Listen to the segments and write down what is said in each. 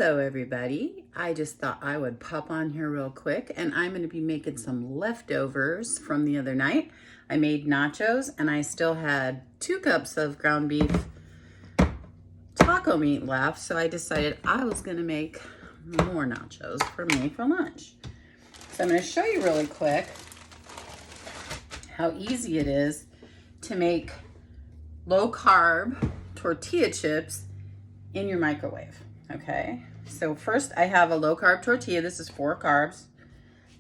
Hello everybody. I just thought I would pop on here real quick, and I'm going to be making some leftovers from the other night. I made nachos and I still had 2 cups of ground beef taco meat left, so I decided I was going to make more nachos for me for lunch. So I'm going to show you really quick how easy it is to make low carb tortilla chips in your microwave. Okay, so first I have a low carb tortilla. This is 4 carbs.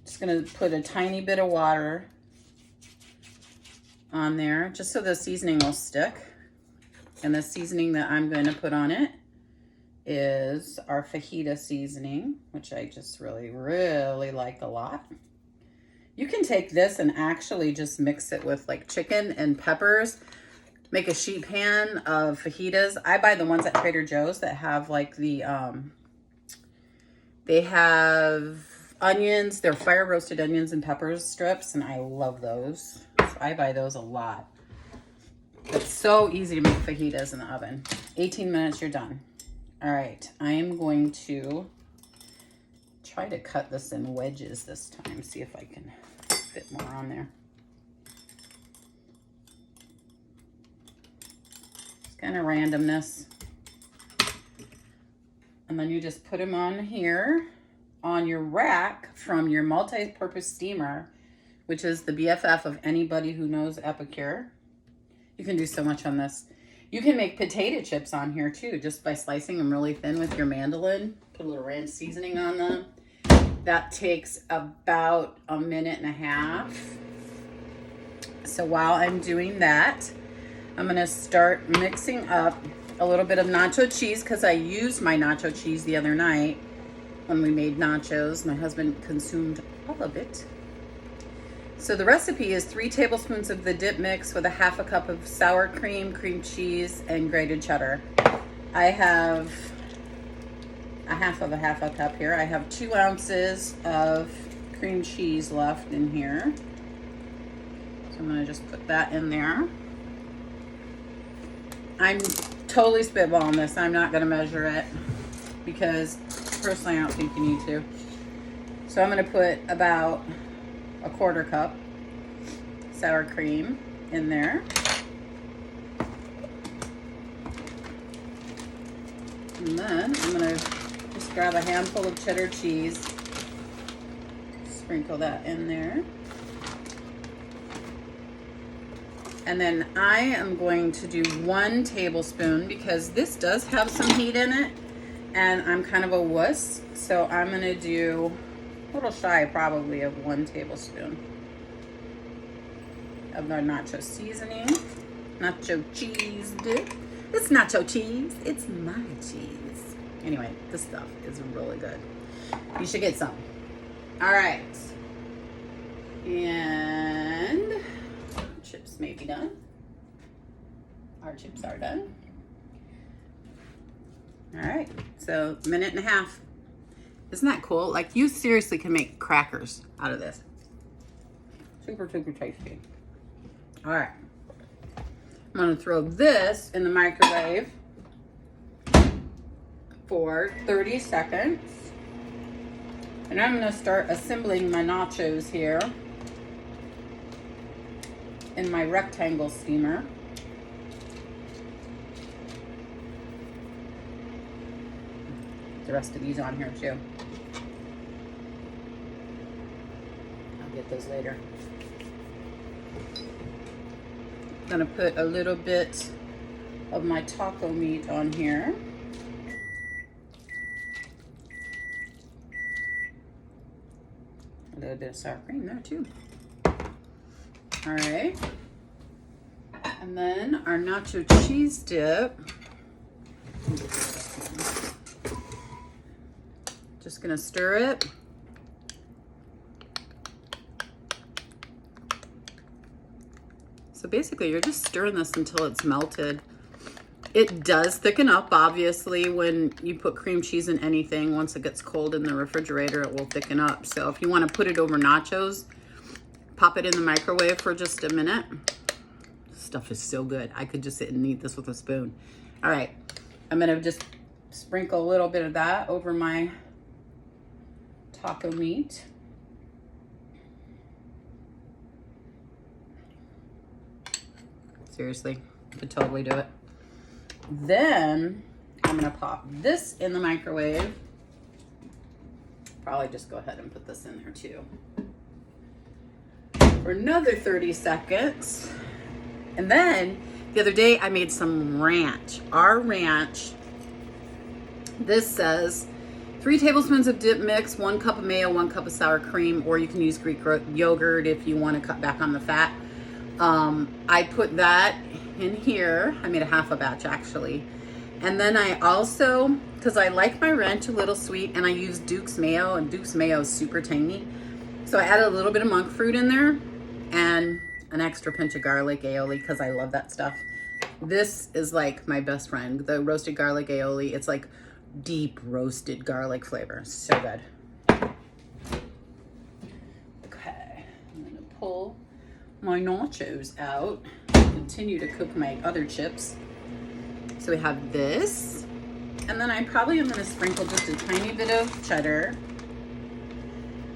Just gonna put a tiny bit of water on there just so the seasoning will stick. And the seasoning that I'm going to put on it is our Fajita Seasoning, which I just really like a lot. You can take this and actually just mix it with like chicken and peppers. Make a sheet pan of fajitas. I buy the ones at Trader Joe's that have like the, they have onions. They're fire roasted onions and peppers strips, and I love those. So I buy those a lot. It's so easy to make fajitas in the oven. 18 minutes, you're done. All right, I am going to try to cut this in wedges this time. See if I can fit more on there. Kind of randomness. And then you just put them on here on your rack from your multi-purpose steamer, which is the BFF of anybody who knows Epicure. You can do so much on this. You can make potato chips on here too, just by slicing them really thin with your mandolin. Put a little ranch seasoning on them. That takes about 1.5 minutes. So while I'm doing that, I'm gonna start mixing up a little bit of nacho cheese because I used my nacho cheese the other night when we made nachos. My husband consumed all of it. So the recipe is 3 tablespoons of the dip mix with a 1/2 cup of sour cream, cream cheese, and grated cheddar. I have a 1/2 cup here. I have 2 ounces of cream cheese left in here. So I'm gonna just put that in there. I'm totally spitballing this. I'm not going to measure it because personally I don't think you need to. So I'm going to put about a 1/4 cup sour cream in there. And then I'm going to just grab a handful of cheddar cheese, sprinkle that in there. And then I am going to do 1 tablespoon because this does have some heat in it and I'm kind of a wuss. So I'm gonna do a little shy probably of 1 tablespoon of our nacho seasoning. Nacho Cheese Dip. It's nacho cheese, it's my cheese. Anyway, this stuff is really good. You should get some. All right. And chips may be done. Our chips are done. All right, so 1.5 minutes. Isn't that cool? Like, you seriously can make crackers out of this. Super tasty. All right, I'm gonna throw this in the microwave for 30 seconds. And I'm gonna start assembling my nachos here in my rectangle steamer. Put the rest of these on here too. I'll get those later. I'm gonna put a little bit of my taco meat on here. A little bit of sour cream there too. All right, and then our nacho cheese dip. Just gonna stir it. So basically you're just stirring this until it's melted. It does thicken up, obviously, when you put cream cheese in anything. Once it gets cold in the refrigerator, it will thicken up. So if you want to put it over nachos, pop it in the microwave for just a minute. This stuff is so good. I could just sit and eat this with a spoon. All right, I'm gonna just sprinkle a little bit of that over my taco meat. Seriously, could totally do it. Then I'm gonna pop this in the microwave. Probably just go ahead and put this in there too. For another 30 seconds. And then the other day I made some ranch. Our ranch, this says 3 tablespoons of dip mix, 1 cup of mayo, 1 cup of sour cream, or you can use Greek yogurt if you want to cut back on the fat. I put that in here. I made a half a batch actually. And then I also, because I like my ranch a little sweet, and I use Duke's mayo, and Duke's mayo is super tangy. So I added a little bit of monk fruit in there and an extra pinch of garlic aioli because I love that stuff. This is like my best friend, the roasted garlic aioli. It's like deep roasted garlic flavor. So good. Okay, I'm gonna pull my nachos out, continue to cook my other chips. So we have this, and then I probably am gonna sprinkle just a tiny bit of cheddar,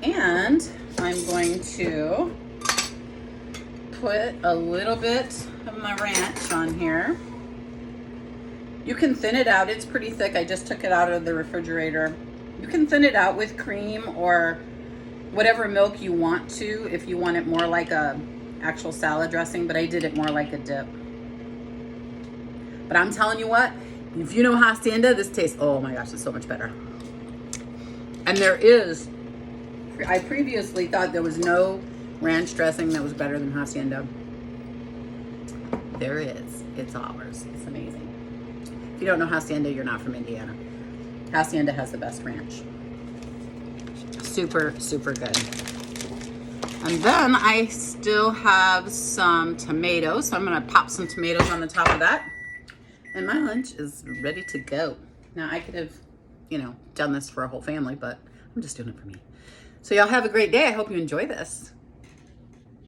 and I'm going to put a little bit of my ranch on here. You can thin it out, it's pretty thick. I just took it out of the refrigerator. You can thin it out with cream or whatever milk you want to, if you want it more like a actual salad dressing, but I did it more like a dip. But I'm telling you what, if you know hacienda, this tastes, oh my gosh, it's so much better. And there is, I previously thought there was no ranch dressing that was better than hacienda. There is. It's ours. It's amazing. If you don't know hacienda, you're not from Indiana. Hacienda has the best ranch. Super, super good. And then I still have some tomatoes, so I'm gonna pop some tomatoes on the top of that. And my lunch is ready to go. Now I could have, done this for a whole family, but I'm just doing it for me. So y'all have a great day. I hope you enjoy this.